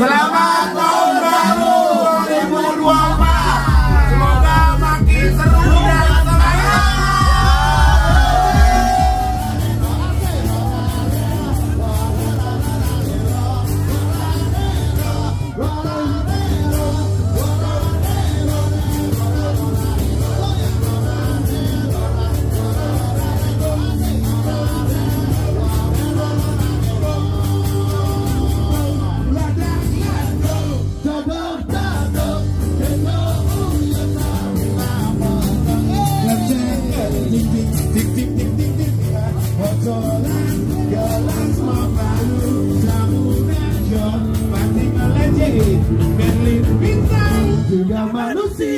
Selamat tahun baru 2024. Semoga makin seru dan semangat. Juga manusia